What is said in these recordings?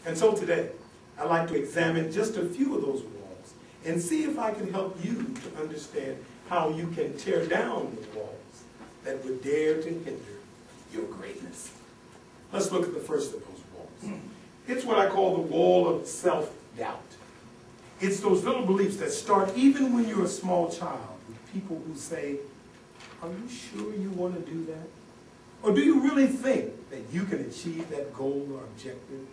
And so today, I'd like to examine just a few of those walls and see if I can help you to understand how you can tear down the walls that would dare to hinder your greatness. Let's look at the first of those walls. It's what I call the wall of self-doubt. It's those little beliefs that start even when you're a small child with people who say, "Are you sure you want to do that? Or do you really think that you can achieve that goal or objective?"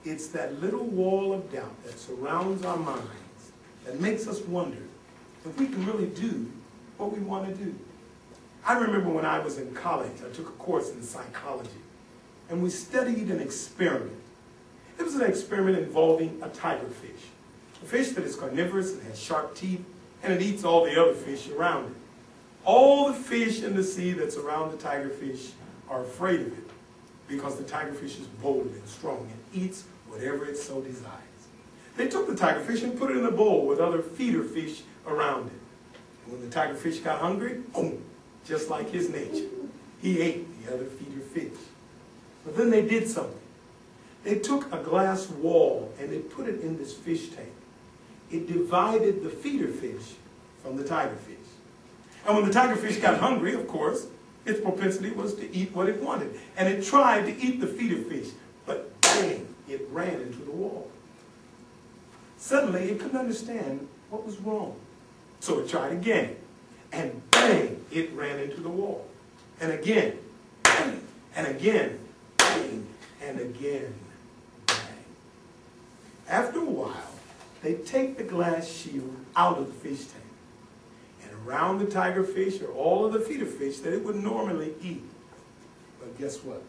It's that little wall of doubt that surrounds our minds that makes us wonder if we can really do what we want to do. I remember when I was in college, I took a course in psychology, and we studied an experiment. It was an experiment involving a tigerfish, a fish that is carnivorous and has sharp teeth, and it eats all the other fish around it. All the fish in the sea that's around the tigerfish are afraid of it because the tigerfish is bold and strong and eats whatever it so desires. They took the tigerfish and put it in a bowl with other feeder fish around it. And when the tigerfish got hungry, boom, just like his nature, he ate the other feeder fish. But then they did something. They took a glass wall and they put it in this fish tank. It divided the feeder fish from the tigerfish. And when the tigerfish got hungry, of course, its propensity was to eat what it wanted. And it tried to eat the feeder fish, but bang, it ran into the wall. Suddenly, it couldn't understand what was wrong. So it tried again, and bang, it ran into the wall. And again, bang, and again, bang, and again, bang. After a while, they take the glass shield out of the fish tank. And around the tigerfish are all of the feeder fish that it would normally eat. But guess what?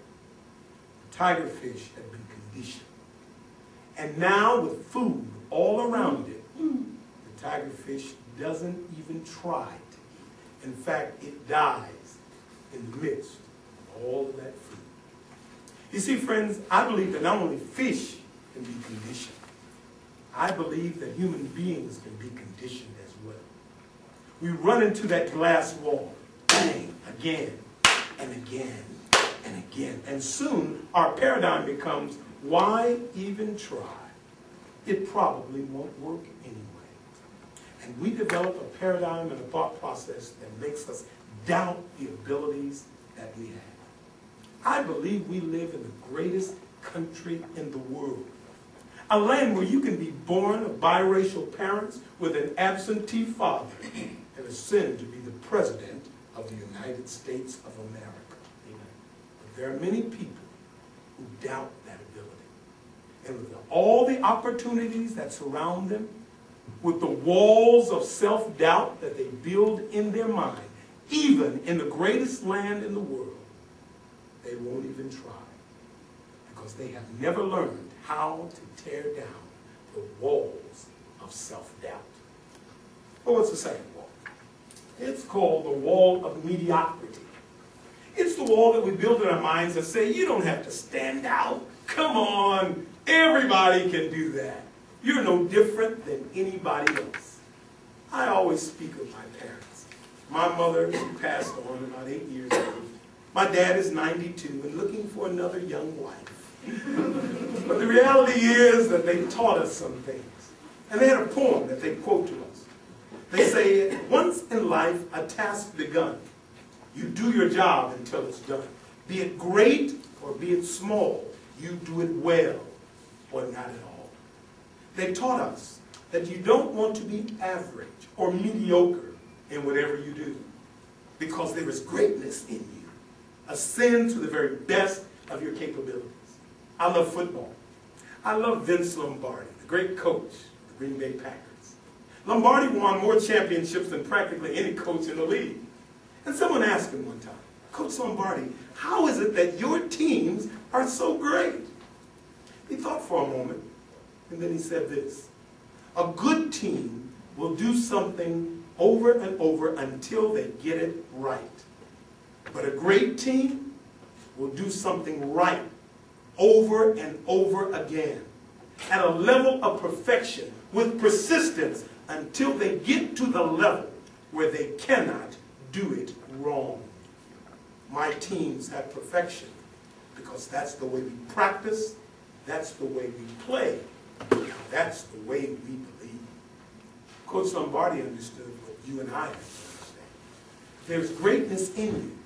The tigerfish had been conditioned. And now with food all around it, the tigerfish doesn't even try to eat. In fact, it dies in the midst of all of that food. You see, friends, I believe that not only fish can be conditioned, I believe that human beings can be conditioned as well. We run into that glass wall, bang, again, and again, and again. And soon, our paradigm becomes, why even try? It probably won't work anyway. And we develop a paradigm and a thought process that makes us doubt the abilities that we have. I believe we live in the greatest country in the world. A land where you can be born of biracial parents with an absentee father and ascend to be the president of the United States of America. But there are many people who doubt that ability. And with all the opportunities that surround them, with the walls of self-doubt that they build in their mind, even in the greatest land in the world, they won't even try because they have never learned how to tear down the walls of self-doubt. Well, what's the second wall? It's called the wall of mediocrity. It's the wall that we build in our minds and say, you don't have to stand out. Come on, everybody can do that. You're no different than anybody else. I always speak of my parents. My mother, she passed on about 8 years ago. My dad is 92 and looking for another young wife. But the reality is that they taught us some things. And they had a poem that they quote to us. They say, once in life, a task begun. You do your job until it's done. Be it great or be it small, you do it well or not at all. They taught us that you don't want to be average or mediocre in whatever you do because there is greatness in you. Ascend to the very best of your capabilities. I love football. I love Vince Lombardi, the great coach of the Green Bay Packers. Lombardi won more championships than practically any coach in the league. And someone asked him one time, Coach Lombardi, how is it that your teams are so great? He thought for a moment, and then he said this: a good team will do something over and over until they get it right. But a great team will do something right over and over again at a level of perfection with persistence until they get to the level where they cannot do it wrong. My teams have perfection because that's the way we practice That's the way we play. That's the way we believe. Coach Lombardi understood what you and I have to understand. There's greatness in you.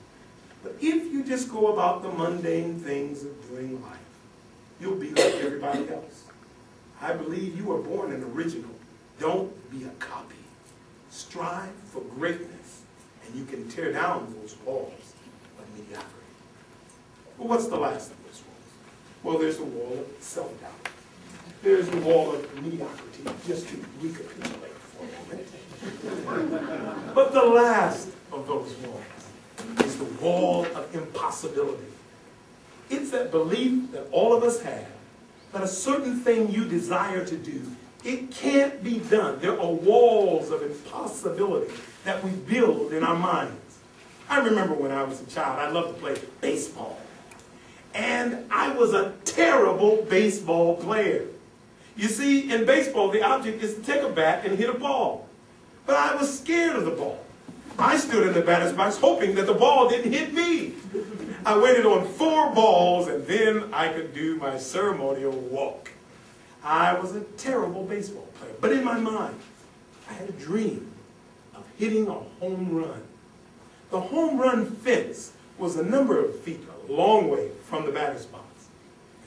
But if you just go about the mundane things of doing life, you'll be like everybody else. I believe you were born an original. Don't be a copy. Strive for greatness, and you can tear down those walls of mediocrity. But what's the last of those walls? Well, there's the wall of self-doubt. There's the wall of mediocrity, just to recapitulate for a moment. But the last of those walls is the wall of impossibility. It's that belief that all of us have that a certain thing you desire to do, it can't be done. There are walls of impossibility that we build in our minds. I remember when I was a child, I loved to play baseball. And I was a terrible baseball player. You see, in baseball, the object is to take a bat and hit a ball. But I was scared of the ball. I stood in the batter's box hoping that the ball didn't hit me. I waited on 4 balls, and then I could do my ceremonial walk. I was a terrible baseball player. But in my mind, I had a dream of hitting a home run. The home run fence was a number of feet, a long way from the batter's box.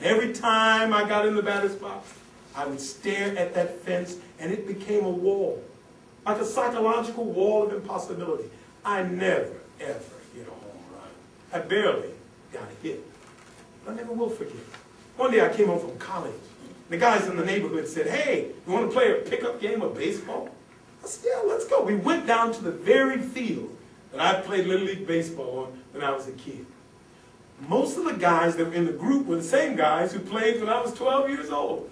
Every time I got in the batter's box, I would stare at that fence, and it became a wall, like a psychological wall of impossibility. I never, ever hit a home run. I barely got a hit. I never will forget. One day I came home from college. The guys in the neighborhood said, "Hey, you want to play a pickup game of baseball?" I said, "Yeah, let's go." We went down to the very field that I played Little League Baseball on when I was a kid. Most of the guys that were in the group were the same guys who played when I was 12 years old.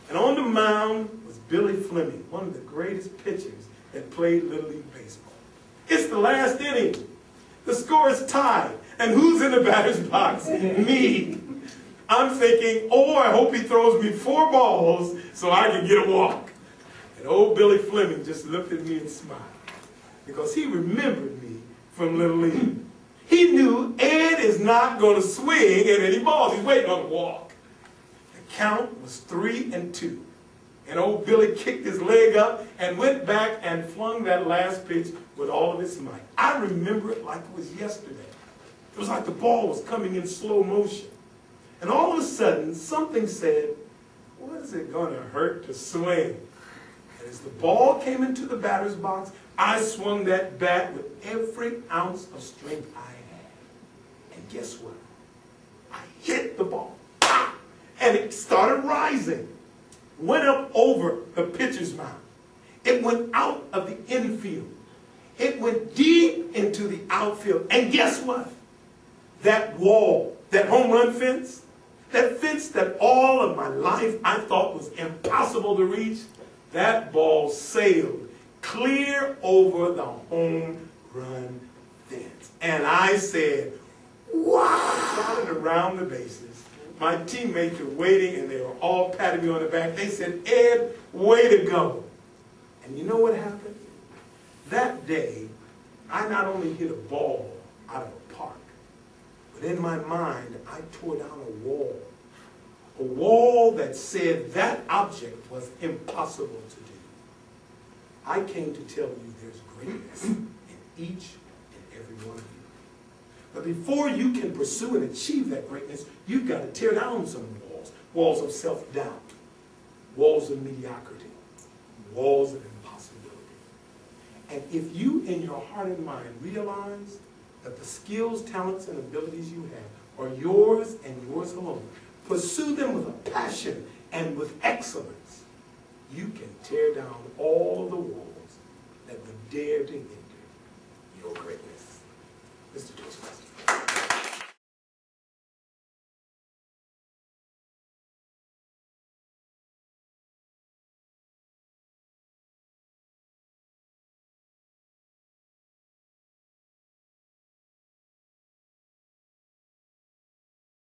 And on the mound was Billy Fleming, one of the greatest pitchers that played Little League Baseball. It's the last inning. The score is tied. And who's in the batter's box? Me. I'm thinking, oh, I hope he throws me 4 balls so I can get a walk. And old Billy Fleming just looked at me and smiled, because he remembered me from Little League. He knew Ed is not going to swing at any balls. He's waiting on the walk. The count was 3-2. And old Billy kicked his leg up and went back and flung that last pitch with all of his might. I remember it like it was yesterday. It was like the ball was coming in slow motion. And all of a sudden, something said, "What is it going to hurt to swing?" And as the ball came into the batter's box, I swung that bat with every ounce of strength I had. And guess what? I hit the ball. And it started rising. Went up over the pitcher's mound. It went out of the infield. It went deep into the outfield. And guess what? That wall, that home run fence, that fence that all of my life I thought was impossible to reach, that ball sailed clear over the home run fence. And I said, wow! Shouted around the bases. My teammates were waiting, and they were all patting me on the back. They said, "Ed, way to go." And you know what happened? That day, I not only hit a ball out of a park, but in my mind, I tore down a wall that said that object was impossible to do. I came to tell you there's greatness in each and every one of you. But before you can pursue and achieve that greatness, you've got to tear down some walls. Walls of self-doubt, walls of mediocrity, walls of impossibility. And if you in your heart and mind realize that the skills, talents, and abilities you have are yours and yours alone, pursue them with a passion and with excellence, you can tear down all of the walls that would dare to hinder your greatness. Mr. Toastmaster.